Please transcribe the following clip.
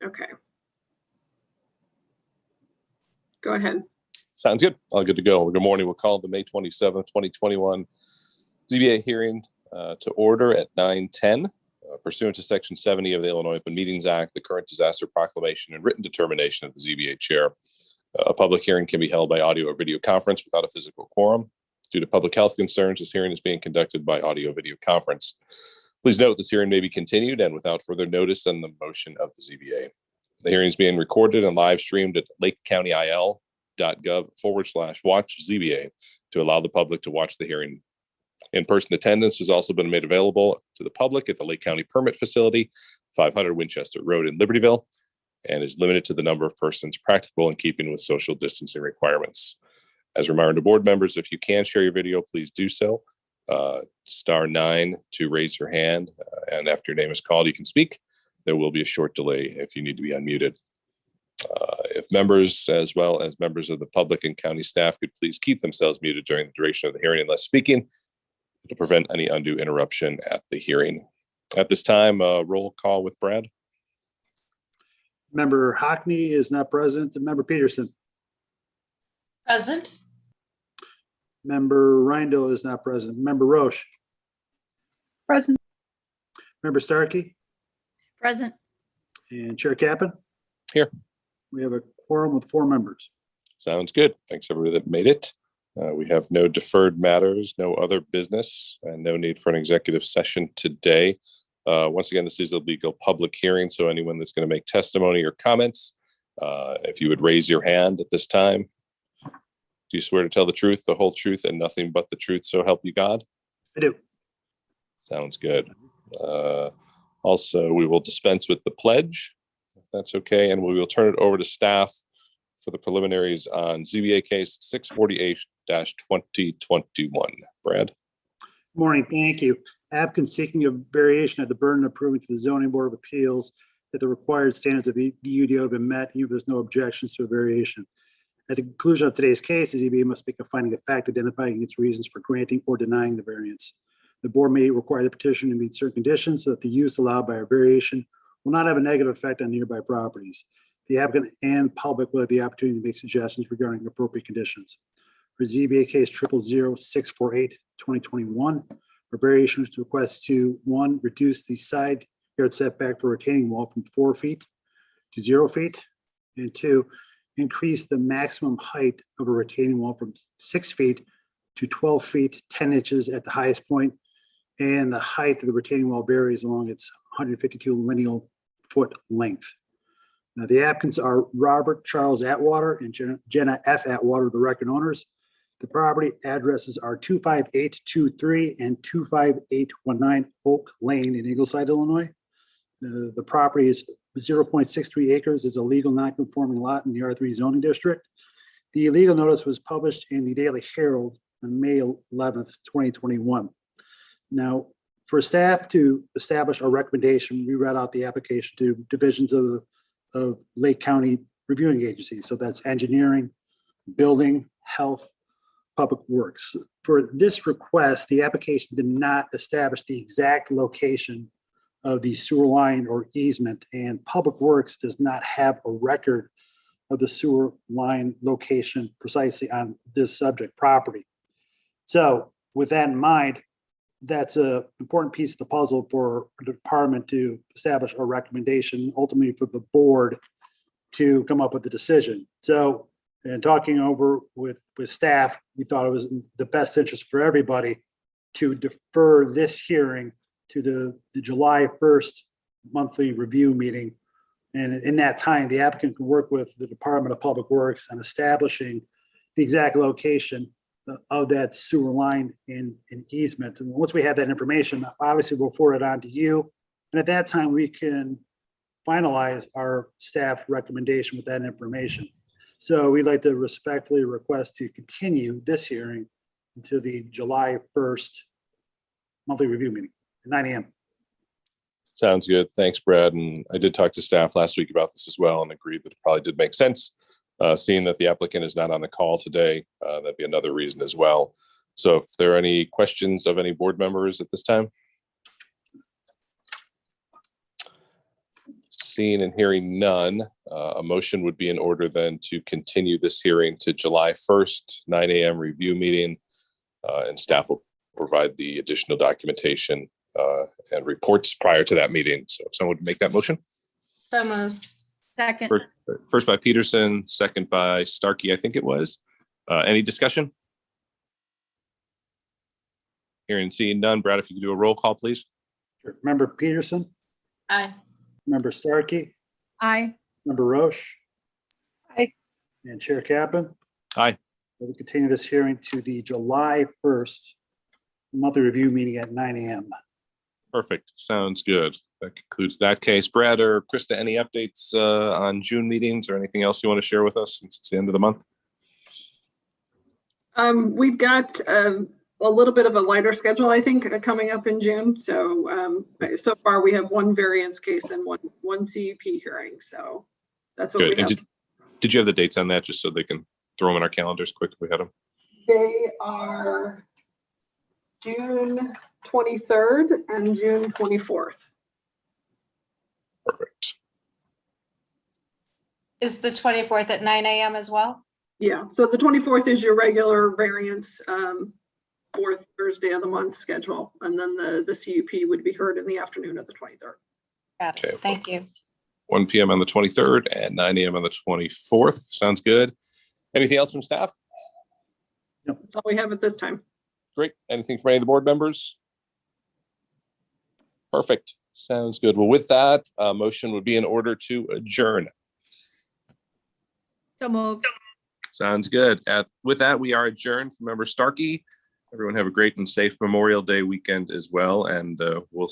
Okay. Go ahead. Sounds good. All good to go. Good morning. We'll call the May 27th, 2021 ZBA hearing to order at 9:10. Pursuant to Section 70 of the Illinois Open Meetings Act, the current disaster proclamation and written determination of the ZBA chair. A public hearing can be held by audio or video conference without a physical quorum. Due to public health concerns, this hearing is being conducted by audio video conference. Please note this hearing may be continued and without further notice than the motion of the ZBA. The hearing is being recorded and live streamed at lakecountyil.gov/watch ZBA to allow the public to watch the hearing. In-person attendance has also been made available to the public at the Lake County Permit Facility, 500 Winchester Road in Libertyville, and is limited to the number of persons practicable in keeping with social distancing requirements. As a reminder to board members, if you can share your video, please do so. *9 to raise your hand, and after your name is called, you can speak. There will be a short delay if you need to be unmuted. If members, as well as members of the public and county staff, could please keep themselves muted during the duration of the hearing unless speaking to prevent any undue interruption at the hearing. At this time, roll call with Brad. Member Hockney is not present. Member Peterson. Present. Member Reindl is not present. Member Roche. Present. Member Starkey Present. and Chair Kappan. Here. We have a quorum with 4 members. Sounds good. Thanks everybody that made it. We have no deferred matters, no other business, and no need for an executive session today. Once again, this is a legal public hearing, so anyone that's going to make testimony or comments, if you would raise your hand at this time. Do you swear to tell the truth, the whole truth, and nothing but the truth, so help you God? I do. Sounds good. Also, we will dispense with the pledge, if that's okay, and we will turn it over to staff for the preliminaries on ZBA case 648-2021. Brad? Morning, thank you. Applicant seeking a variation of the burden of proving to the Zoning Board of Appeals that the required standards of the UDO have been met, even if there's no objections to a variation. At the conclusion of today's case, the ZBA must make a finding of fact identifying its reasons for granting or denying the variance. The board may require the petition to meet certain conditions so that the use allowed by a variation will not have a negative effect on nearby properties. The applicant and public will have the opportunity to make suggestions regarding appropriate conditions. For ZBA case 000-648-2021, a variation is to request to 1, reduce the side yard setback for retaining wall from 4 feet to 0 feet, and 2, increase the maximum height of a retaining wall from 6 feet to 12 feet, 10 inches at the highest point, and the height of the retaining wall varies along its 152 lineal foot length. Now, the applicants are Robert Charles Atwater and Jenna F. Atwater, the record owners. The property addresses are 25823 and 25819 Oak Lane in Ingleside, Illinois. The property is 0.63 acres, is a legal non-conforming lot in the R3 zoning district. The legal notice was published in the Daily Herald on May 11th, 2021. Now, for staff to establish a recommendation, we read out the application to divisions of Lake County reviewing agencies. So that's engineering, building, health, public works. For this request, the application did not establish the exact location of the sewer line or easement, and public works does not have a record of the sewer line location precisely on this subject property. So with that in mind, that's an important piece of the puzzle for the department to establish a recommendation, ultimately for the board to come up with a decision. So, and talking over with staff, we thought it was in the best interest for everybody to defer this hearing to the July 1st monthly review meeting. And in that time, the applicant can work with the Department of Public Works on establishing the exact location of that sewer line in easement. And once we have that information, obviously we'll forward it on to you. And at that time, we can finalize our staff recommendation with that information. So we'd like to respectfully request to continue this hearing until the July 1st monthly review meeting at 9 a.m. Sounds good. Thanks, Brad. And I did talk to staff last week about this as well and agreed that it probably did make sense. Seeing that the applicant is not on the call today, that'd be another reason as well. So if there are any questions of any board members at this time? Seeing and hearing none, a motion would be in order then to continue this hearing to July 1st, 9 a.m. review meeting. And staff will provide the additional documentation and reports prior to that meeting. So if someone would make that motion. So moved. Second. First by Peterson, second by Starkey, I think it was. Any discussion? Hearing and seeing none. Brad, if you could do a roll call, please. Member Peterson, Aye. member Starkey, Aye. member Roche. Aye. And Chair Kaplan. Aye. We'll continue this hearing to the July 1st monthly review meeting at 9 a.m. Perfect. Sounds good. That concludes that case. Brad or Krista, any updates on June meetings or anything else you want to share with us since it's the end of the month? We've got a little bit of a lighter schedule, I think, coming up in June. So so far we have one variance case and one CUP hearing. So that's what Good. we have. And did you have the dates on that just so they can throw them in our calendars quick if we had them? They are June 23rd and June 24th. Perfect. Is the 24th at 9 a.m. as well? Yeah, so the 24th is your regular variance fourth Thursday of the month schedule. And then the CUP would be heard in the afternoon of the 23rd. Got it. Okay. Thank you. 1 p.m. on the 23rd and 9 a.m. on the 24th. Sounds good. Anything else from staff? That's all we have at this time. Great. Anything from any of the board members? Perfect. Sounds good. Well, with that, motion would be in order to adjourn. So moved. Sounds good. With that, we are adjourned from Member Starkey. Everyone have a great and safe Memorial Day weekend as well. And we'll